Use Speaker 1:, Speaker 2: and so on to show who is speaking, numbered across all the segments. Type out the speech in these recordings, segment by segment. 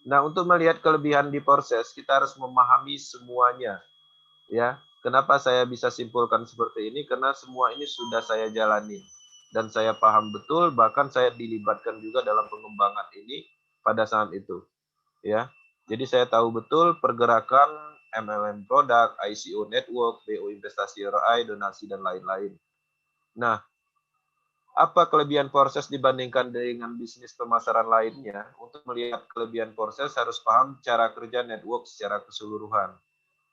Speaker 1: Nah, untuk melihat kelebihan di proses, kita harus memahami semuanya, ya. Kenapa saya bisa simpulkan seperti ini? Karena semua ini sudah saya jalani dan saya paham betul, bahkan saya dilibatkan juga dalam pengembangan ini pada saat itu, ya. Jadi saya tahu betul pergerakan MLM produk, ICO network, BO investasi ROI, donasi dan lain-lain. Nah, apa kelebihan proses dibandingkan dengan bisnis pemasaran lainnya? Untuk melihat kelebihan proses harus paham cara kerja network secara keseluruhan.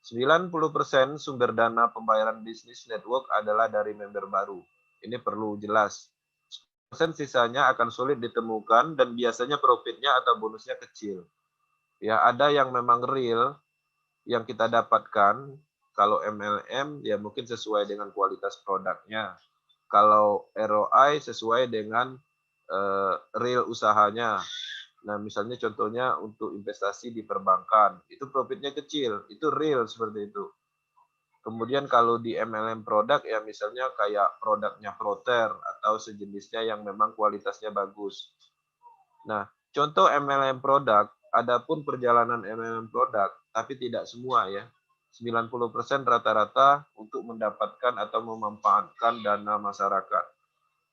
Speaker 1: 90% sumber dana pembayaran bisnis network adalah dari member baru. Ini perlu jelas. Persen sisanya akan sulit ditemukan dan biasanya profitnya atau bonusnya kecil. Ya, ada yang memang real yang kita dapatkan kalau MLM ya mungkin sesuai dengan kualitas produknya. Kalau ROI sesuai dengan real usahanya. Nah, misalnya contohnya untuk investasi di perbankan, itu profitnya kecil, itu real seperti itu. Kemudian kalau di MLM produk ya misalnya kayak produknya Proter atau sejenisnya yang memang kualitasnya bagus. Nah, contoh MLM produk, adapun perjalanan MLM produk, tapi tidak semua ya. 90% rata-rata untuk mendapatkan atau memanfaatkan dana masyarakat.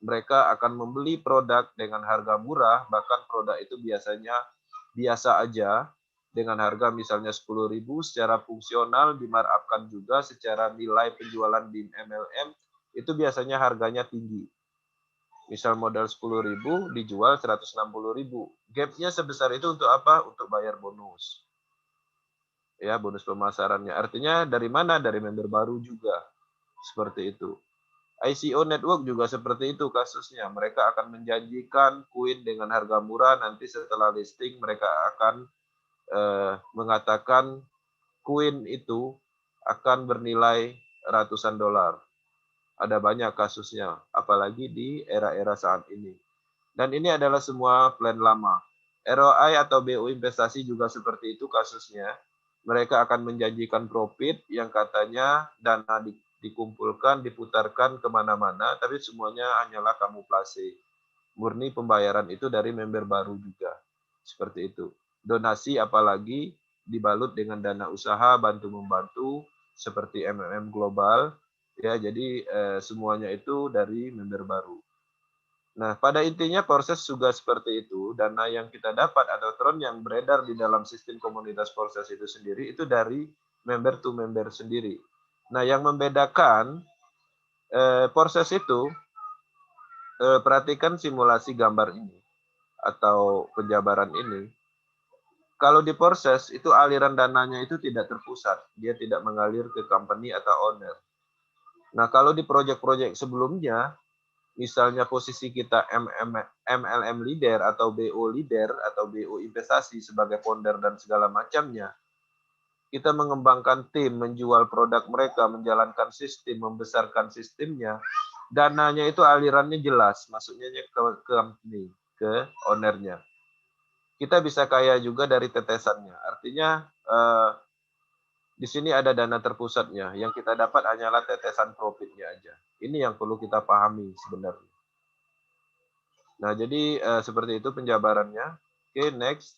Speaker 1: Mereka akan membeli produk dengan harga murah, bahkan produk itu biasanya biasa aja, dengan harga misalnya 10.000 secara fungsional dimarkup juga secara nilai penjualan di MLM, itu biasanya harganya tinggi. Misal modal 10.000 dijual 160.000. Gapnya sebesar itu untuk apa? Untuk bayar bonus. Ya, bonus pemasarannya. Artinya dari mana? Dari member baru juga. Seperti itu. ICO Network juga seperti itu kasusnya. Mereka akan menjanjikan koin dengan harga murah, nanti setelah listing mereka akan mengatakan koin itu akan bernilai ratusan dolar. Ada banyak kasusnya, apalagi di era-era saat ini. Dan ini adalah semua plan lama. ROI atau BO investasi juga seperti itu kasusnya. Mereka akan menjanjikan profit yang katanya dana dikumpulkan, diputarkan kemana-mana, tapi semuanya hanyalah kamuflase. Murni pembayaran itu dari member baru juga. Seperti itu. Donasi apalagi dibalut dengan dana usaha, bantu-membantu, seperti MMM Global. Ya, jadi semuanya itu dari member baru. Nah, pada intinya proses juga seperti itu. Dana yang kita dapat atau tron yang beredar di dalam sistem komunitas proses itu sendiri, itu dari member to member sendiri. Nah, yang membedakan proses itu, perhatikan simulasi gambar ini atau penjabaran ini. Kalau di proses, itu aliran dananya itu tidak terpusat. Dia tidak mengalir ke company atau owner. Nah, kalau di proyek-proyek sebelumnya, misalnya posisi kita MLM leader atau BO leader atau BO investasi sebagai founder dan segala macamnya, kita mengembangkan tim, menjual produk mereka, menjalankan sistem, membesarkan sistemnya, dananya itu alirannya jelas, masuknya ke company, ke ownernya. Kita bisa kaya juga dari tetesannya, artinya di sini ada dana terpusatnya, yang kita dapat hanyalah tetesan profitnya aja. Ini yang perlu kita pahami sebenarnya. Nah, jadi seperti itu penjabarannya. Oke, next.